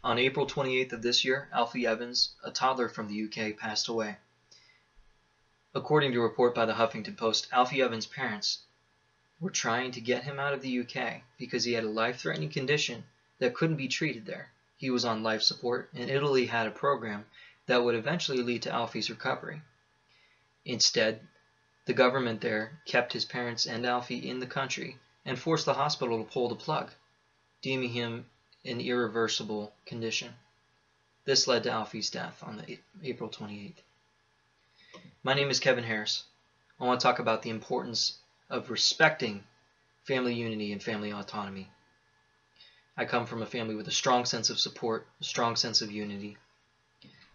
On April 28th of this year, Alfie Evans, a toddler from the UK, passed away. According to a report by the Huffington Post, Alfie Evans' parents were trying to get him out of the UK because he had a life-threatening condition that couldn't be treated there. He was on life support, and Italy had a program that would eventually lead to Alfie's recovery. Instead, the government there kept his parents and Alfie in the country and forced the hospital to pull the plug, deeming him an irreversible condition. This led to Alfie's death on April 28th. My name is Kevin Harris. I want to talk about the importance of respecting family unity and family autonomy. I come from a family with a strong sense of support, a strong sense of unity.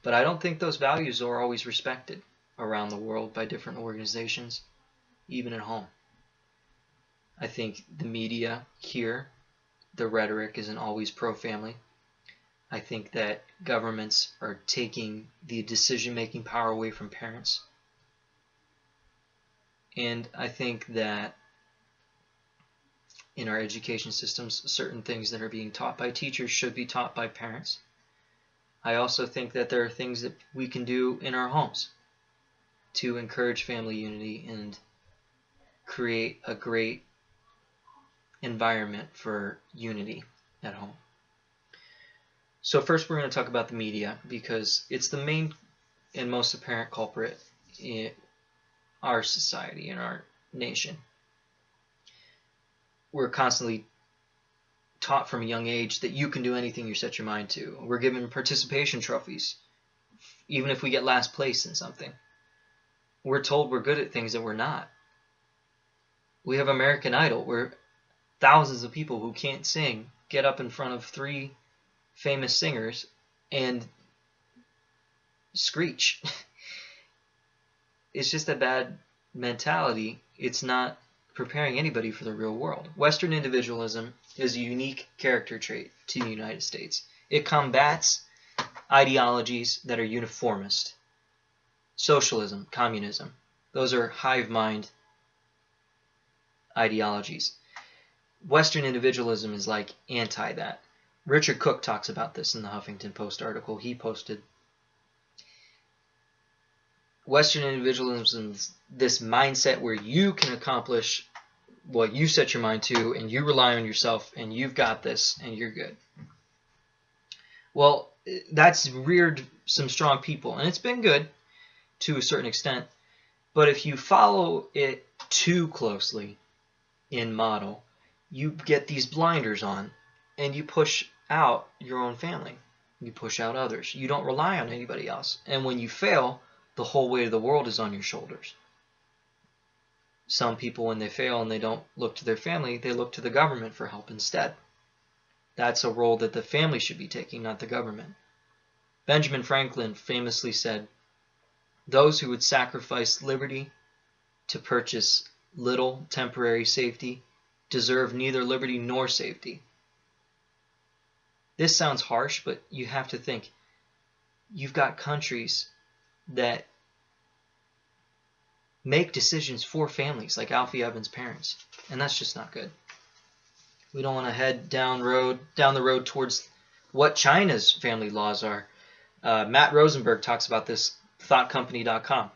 But I don't think those values are always respected around the world by different organizations, even at home. I think the media here, the rhetoric isn't always pro-family. I think that governments are taking the decision-making power away from parents. And I think that in our education systems, certain things that are being taught by teachers should be taught by parents. I also think that there are things that we can do in our homes to encourage family unity and create a great environment for unity at home. So first we're going to talk about the media because it's the main and most apparent culprit in our society, in our nation. We're constantly taught from a young age that you can do anything you set your mind to. We're given participation trophies, even if we get last place in something. We're told we're good at things that we're not. We have American Idol, where thousands of people who can't sing get up in front of 3 famous singers and screech. It's just a bad mentality. It's not preparing anybody for the real world. Western individualism is a unique character trait to the United States. It combats ideologies that are uniformist. Socialism, communism, those are hive mind ideologies. Western individualism is like anti that. Richard Cook talks about this in the Huffington Post article he posted. Western individualism is this mindset where you can accomplish what you set your mind to and you rely on yourself and you've got this and you're good. Well, that's reared some strong people, and it's been good to a certain extent, but if you follow it too closely in model, you get these blinders on and you push out your own family. You push out others. You don't rely on anybody else. And when you fail, the whole weight of the world is on your shoulders. Some people, when they fail and they don't look to their family, they look to the government for help instead. That's a role that the family should be taking, not the government. Benjamin Franklin famously said, "Those who would sacrifice liberty to purchase little temporary safety deserve neither liberty nor safety." This sounds harsh, but you have to think. You've got countries that make decisions for families, like Alfie Evans' parents, and that's just not good. We don't want to head down the road towards what China's family laws are. Matt Rosenberg talks about this, thoughtcompany.com.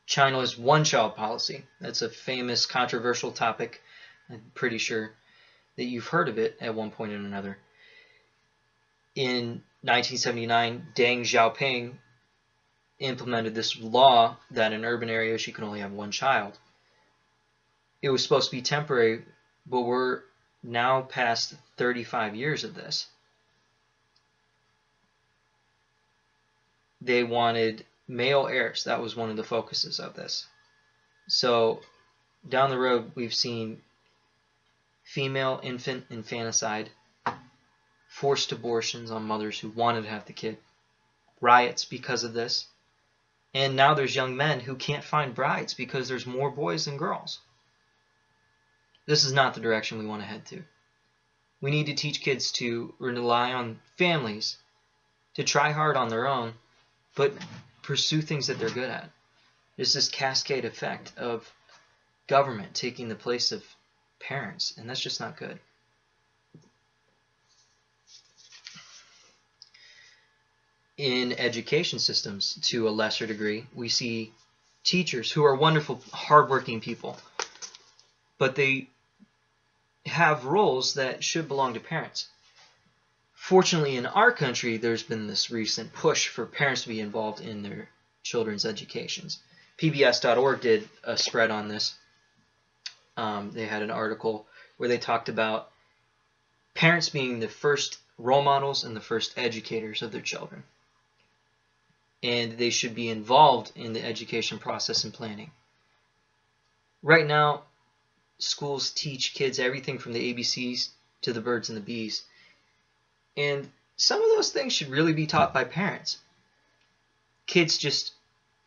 China's one-child policy. That's a famous, controversial topic. I'm pretty sure that you've heard of it at one point or another. In 1979, Deng Xiaoping implemented this law that in urban areas you can only have one child. It was supposed to be temporary, but we're now past 35 years of this. They wanted male heirs. That was one of the focuses of this. So down the road, we've seen female infant infanticide, forced abortions on mothers who wanted to have the kid, riots because of this, and now there's young men who can't find brides because there's more boys than girls. This is not the direction we want to head to. We need to teach kids to rely on families, to try hard on their own, but pursue things that they're good at. There's this cascade effect of government taking the place of parents, and that's just not good. in education systems to a lesser degree. We see teachers who are wonderful, hardworking people, but they have roles that should belong to parents. Fortunately, in our country, there's been this recent push for parents to be involved in their children's educations. PBS.org did a spread on this. They had an article where they talked about parents being the first role models and the first educators of their children. And they should be involved in the education process and planning. Right now, schools teach kids everything from the ABCs to the birds and the bees. And some of those things should really be taught by parents. Kids just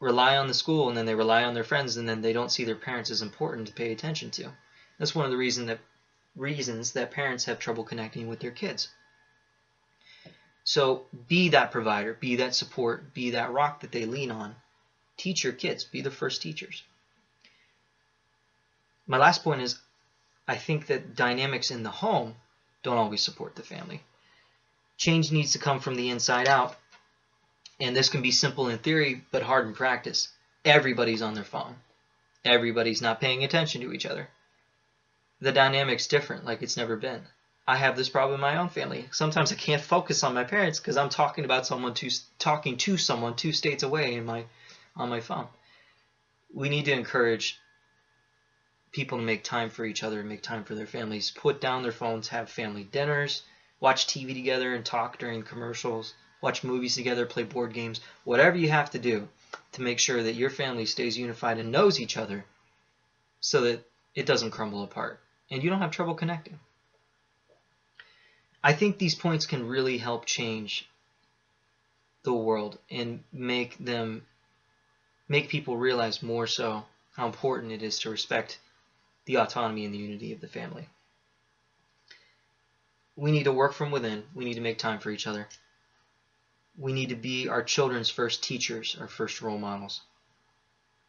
rely on the school, and then they rely on their friends, and then they don't see their parents as important to pay attention to. That's one of the reasons that parents have trouble connecting with their kids. So be that provider, be that support, be that rock that they lean on. Teach your kids, be the first teachers. My last point is, I think that dynamics in the home don't always support the family. Change needs to come from the inside out, and this can be simple in theory, but hard in practice. Everybody's on their phone. Everybody's not paying attention to each other. The dynamic's different, like it's never been. I have this problem in my own family. Sometimes I can't focus on my parents because I'm talking to someone 2 states away on my phone. We need to encourage people to make time for each other and make time for their families. Put down their phones, have family dinners, watch TV together and talk during commercials, watch movies together, play board games, whatever you have to do to make sure that your family stays unified and knows each other so that it doesn't crumble apart and you don't have trouble connecting. I think these points can really help change the world and make people realize more so how important it is to respect the autonomy and the unity of the family. We need to work from within. We need to make time for each other. We need to be our children's first teachers, our first role models.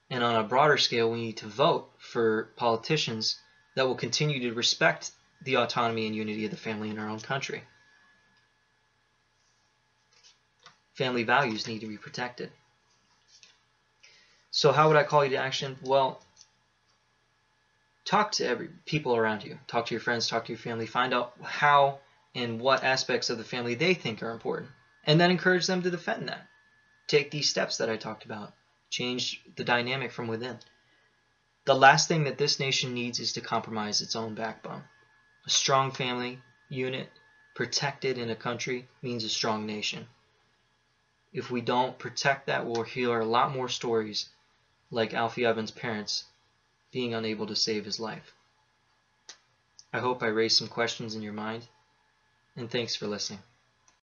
And on a broader scale, we need to vote for politicians that will continue to respect the autonomy and unity of the family in our own country. Family values need to be protected. So how would I call you to action? Well, talk to people around you. Talk to your friends, talk to your family. Find out how and what aspects of the family they think are important. And then encourage them to defend that. Take these steps that I talked about. Change the dynamic from within. The last thing that this nation needs is to compromise its own backbone. A strong family unit protected in a country means a strong nation. If we don't protect that, we'll hear a lot more stories like Alfie Evans' parents being unable to save his life. I hope I raised some questions in your mind, and thanks for listening.